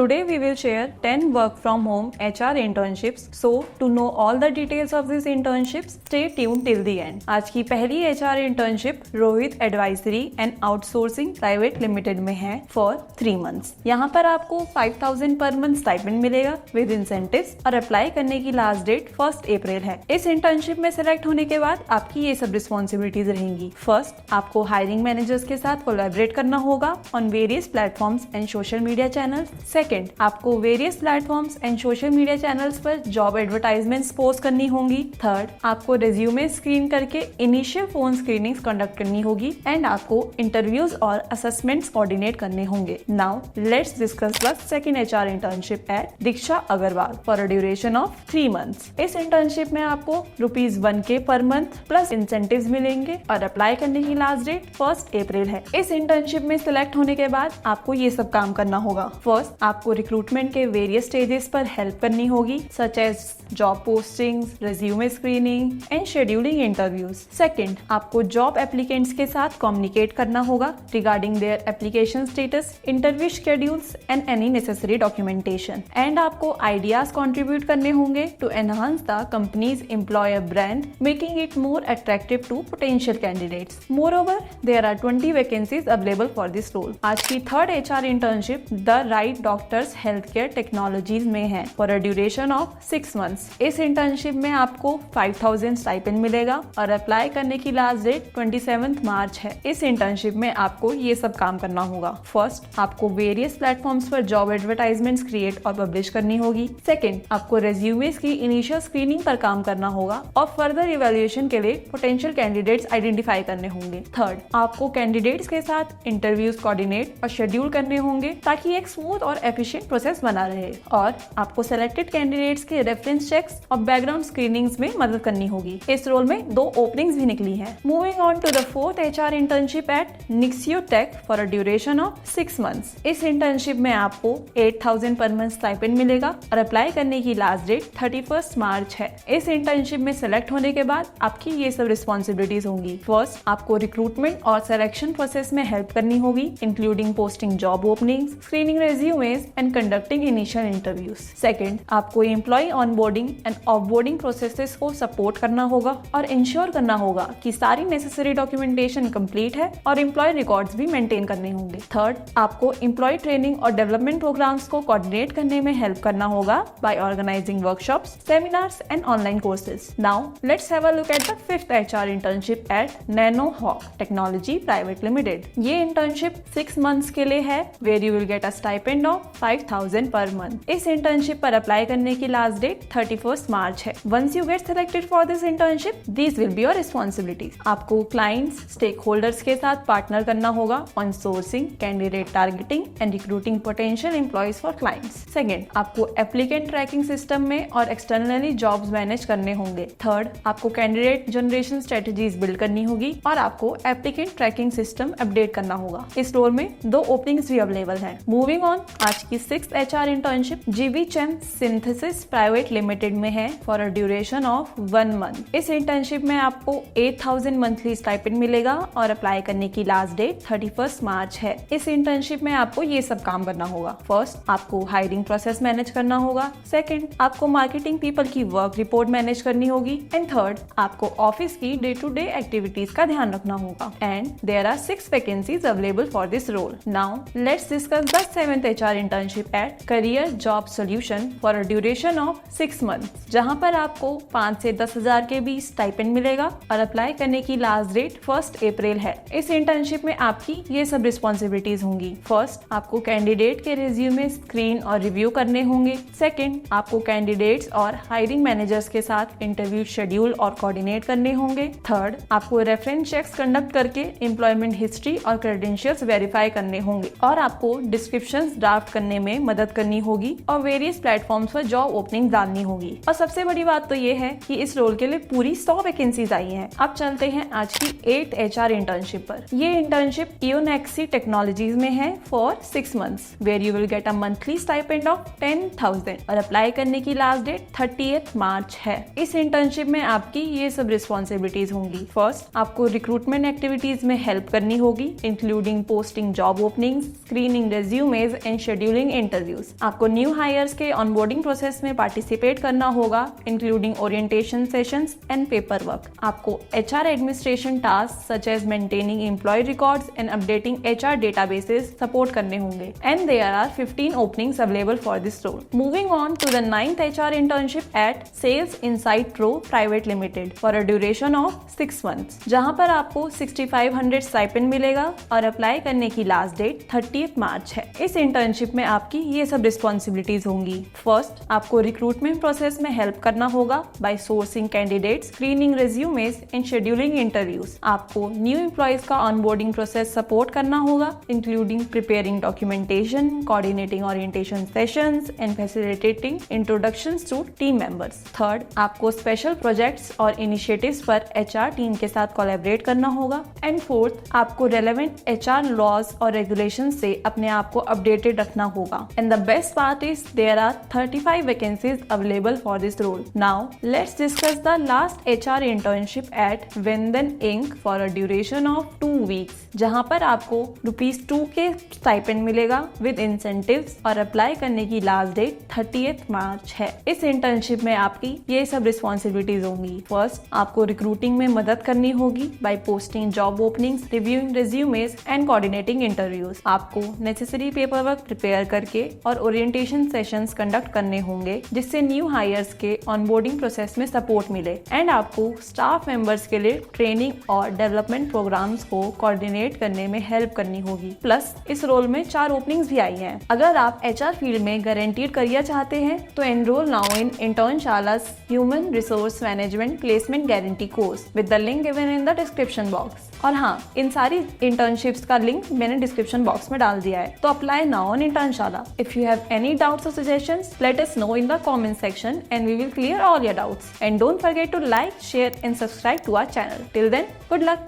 Today we will share 10 work from home HR internships. So to know all the details of these internships, stay tuned till the end. आज की पहली HR internship Rohit advisory and outsourcing private limited में है for 3 months. यहाँ पर आपको 5000 per month stipend मिलेगा with incentives और अप्लाई करने की लास्ट डेट 1 अप्रैल है. इस इंटर्नशिप में सिलेक्ट होने के बाद आपकी ये सब रिस्पॉन्सिबिलिटीज रहेंगी. फर्स्ट, आपको हायरिंग मैनेजर्स के साथ कोलैबोरेट करना होगा on various platforms and social media channels. Second, आपको various platforms and social media channels पर जॉब एडवर्टाइजमेंट्स पोस्ट करनी होंगी. थर्ड, आपको रिज्यूमे स्क्रीन करके इनिशियल फोन स्क्रीनिंग कंडक्ट करनी होगी एंड आपको इंटरव्यूज और असेसमेंट्स कोऑर्डिनेट करने होंगे. Now let's discuss the second HR internship at Diksha Agarwal for a duration of 3 months. इस इंटर्नशिप में आपको ₹1K per month plus incentives मिलेंगे और अप्लाई करने की लास्ट डेट 1 अप्रैल है. इस इंटर्नशिप में सिलेक्ट होने के बाद आपको ये सब काम करना होगा. फर्स्ट, आपको रिक्रूटमेंट के वेरियस स्टेजेस पर हेल्प करनी होगी such as job postings, resume screening and scheduling interviews. Second, आपको जॉब एप्लीकेंट्स के साथ कम्युनिकेट करना होगा regarding their application status, interview schedules and any necessary documentation. And आपको आइडियाज कंट्रीब्यूट करने होंगे to enhance the company's employer brand, making it more attractive to potential candidates. Moreover, there are 20 vacancies available for this role. आज की third HR internship the right doctors health care technologies में है for a duration of 6 months. इस internship में आपको 5000 stipend मिलेगा और apply करने की लास्ट डेट 27 मार्च है. इस इंटर्नशिप में आपको ये सब काम करना होगा. फर्स्ट, आपको वेरियस प्लेटफॉर्म्स पर जॉब एडवर्टाइजमेंट्स क्रिएट और पब्लिश करनी होगी. सेकंड, आपको रेज्यूमेस की इनिशियल स्क्रीनिंग पर काम करना होगा और फर्दर इवैल्यूएशन के लिए पोटेंशियल कैंडिडेट्स आइडेंटिफाई करने होंगे. थर्ड, आपको कैंडिडेट्स के साथ इंटरव्यूज कोऑर्डिनेट और शेड्यूल करने होंगे ताकि एक स्मूथ और एफिशिएंट प्रोसेस बना रहे. और आपको सिलेक्टेड कैंडिडेट्स के रेफरेंस चेक्स और बैकग्राउंड स्क्रीनिंग्स में मदद करनी होगी. इस रोल में 2 ओपनिंग्स भी निकली हैं. Moving on to the fourth HR internship at Nixio tech for a duration of 6 months. इस इंटर्नशिप में आपको 8000 पर मंथ स्टाइपेंड मिलेगा और अप्लाई करने की लास्ट डेट 31 मार्च है. इस इंटर्नशिप में सिलेक्ट होने के बाद आपकी ये सब रिस्पॉन्सिबिलिटीज होंगी. फर्स्ट, आपको रिक्रूटमेंट और सिलेक्शन प्रोसेस में हेल्प करनी होगी including posting job openings, screening resumes and conducting initial interviews. Second, आपको employ onboarding and offboarding processes को सपोर्ट करना होगा और इंश्योर करना होगा कि सारी नेसेसरी डॉक्यूमेंटेशन कंप्लीट है और एम्प्लॉय रिकॉर्ड्स भी मेंटेन करने होंगे. थर्ड, आपको एम्प्लॉय ट्रेनिंग और डेवलपमेंट प्रोग्राम्स को कोऑर्डिनेट करने में हेल्प करना होगा by organising workshops, seminars and online courses. Now let's have a look at the fifth HR internship at Nanohawk Technology Private Limited. ये इंटर्नशिप 6 months के लिए है where you will get a stipend of 5000 per month. इस internship पर apply करने की last date 31 March है. Once you get selected for this internship, this will be your responsibilities. आपको क्लाइंट्स, स्टेक होल्डर्स के साथ पार्टनर करना होगा on sourcing, candidate targeting and recruiting potential employees for clients. Second, आपको applicant tracking system में और externally jobs manage करने होंगे. थर्ड, आपको कैंडिडेट जनरेशन स्ट्रेटजीज बिल्ड करनी होगी और आपको एप्लीकेंट ट्रैकिंग सिस्टम अपडेट करना होगा. इस रोल में 2 ओपनिंग्स भी अवेलेबल हैं. मूविंग ऑन, आज की 6th HR internship GB charm synthesis private limited में है for a duration of 1 month. इस इंटर्नशिप में आपको 8000 मंथली स्टाइपेंड मिलेगा और अप्लाई करने की लास्ट डेट 31 मार्च है. इस इंटर्नशिप में आपको ये सब काम करना होगा. फर्स्ट, आपको हायरिंग प्रोसेस मैनेज करना होगा. सेकंड, आपको मार्केटिंग पीपल की वर्क रिपोर्ट मैनेज करनी होगी. एंड थर्ड, आपको ऑफिस की डे टू डे एक्टिविटीज का ध्यान रखना होगा. And there are 6 vacancies available for this role. Now let's discuss the 7th HR internship at career job solution for a duration of 6 months, जहां पर आपको 5 से 10,000 के बीच स्टाइपेंड मिलेगा और अप्लाई करने की लास्ट डेट 1 अप्रैल है. इस इंटर्नशिप में आपकी ये सब रिस्पॉन्सिबिलिटीज होंगी. फर्स्ट, आपको कैंडिडेट के रिज्यूमे स्क्रीन और रिव्यू करने होंगे. सेकंड, आपको कैंडिडेट्स और हायरिंग मैनेजर्स के साथ इंटरव्यू शेड्यूल और कोऑर्डिनेट करने होंगे. थर्ड, आपको रेफरेंस चेक्स कंडक्ट करके एम्प्लॉयमेंट हिस्ट्री और क्रेडेंशियल्स वेरीफाई करने होंगे और आपको डिस्क्रिप्शंस ड्राफ्ट करने में मदद करनी होगी और वेरियस प्लेटफॉर्म्स पर जॉब ओपनिंग डालनी होगी. और सबसे बड़ी बात तो ये है कि इस रोल के लिए पूरी 100 वैकेंसीज आई हैं. अब चलते हैं आज की 8th एचआर इंटर्नशिप पर. ये इंटर्नशिप ईओनेक्सी टेक्नोलॉजीज में है for 6 months where you will get a monthly stipend of 10,000 और अप्लाई करने की लास्ट डेट 30th मार्च है. इस इंटर्नशिप में आपकी ये सब रिस्पॉन्सिबिलिटीज होंगी. फर्स्ट, आपको रिक्रूटमेंट एक्टिविटीज में हेल्प करनी होगी including posting job openings, screening resumes and schedule scheduling interviews. आपको न्यू हायर्स के ऑनबोर्डिंग प्रोसेस में पार्टिसिपेट करना होगा, including orientation sessions and paper work. आपको HR administration task such as maintaining employee records and updating HR databases support करने होंगे, and there are 15 openings available for this role. Moving on to the 9th HR internship at sales insight pro private limited for a duration of 6 months, जहां पर आपको 6500 stipend मिलेगा और apply करने की last date 30th मार्च है। इस internship में आपकी ये सब रिस्पॉन्सिबिलिटीज होंगी। फर्स्ट, आपको रिक्रूटमेंट प्रोसेस में हेल्प करना होगा by sourcing candidates, screening resumes and scheduling interviews. आपको न्यू एम्प्लॉयज का ऑनबोर्डिंग प्रोसेस सपोर्ट करना होगा, including preparing documentation, coordinating orientation sessions and facilitating introductions to team members. Third, आपको स्पेशल प्रोजेक्ट्स और initiatives पर HR टीम के साथ collaborate करना होगा। एंड फोर्थ, आपको रेलेवेंट HR लॉज और रेगुलेशन से अपने आप को अपडेटेड रखना होगा। And the best part is there are 35 vacancies available for this role. Now let's discuss the last HR internship at Vindan Inc for a duration of 2 weeks, जहां पर आपको ₹2 के स्टाइपेंड मिलेगा विद इंसेंटिव्स और apply करने की last date 30th मार्च है। इस इंटर्नशिप में आपकी ये सब रिस्पॉन्सिबिलिटीज होंगी। फर्स्ट, आपको रिक्रूटिंग में मदद करनी होगी by posting job openings, reviewing resumes and coordinating interviews. आपको नेसेसरी पेपर वर्क प्रिपेयर करके और ओरिएंटेशन सेशंस कंडक्ट करने होंगे, जिससे न्यू हायर्स के ऑनबोर्डिंग प्रोसेस में सपोर्ट मिले। एंड आपको स्टाफ मेंबर्स के लिए ट्रेनिंग और डेवलपमेंट प्रोग्राम्स को कोऑर्डिनेट करने में हेल्प करनी होगी। प्लस इस रोल में 4 ओपनिंग्स भी आई हैं। अगर आप HR फील्ड में गारंटीड करियर चाहते हैं तो एनरोल नाउ इन इंटर्नशाला's human resource management placement guarantee course with the link given in the description box. और हाँ, इन सारी इंटर्नशिप्स का लिंक मैंने डिस्क्रिप्शन बॉक्स में डाल दिया है, तो apply now on Internshala. If you have any doubts और suggestions, let us know in the comment section and we will clear all your doubts. And don't forget to like, share and subscribe to our channel. Till then, good luck.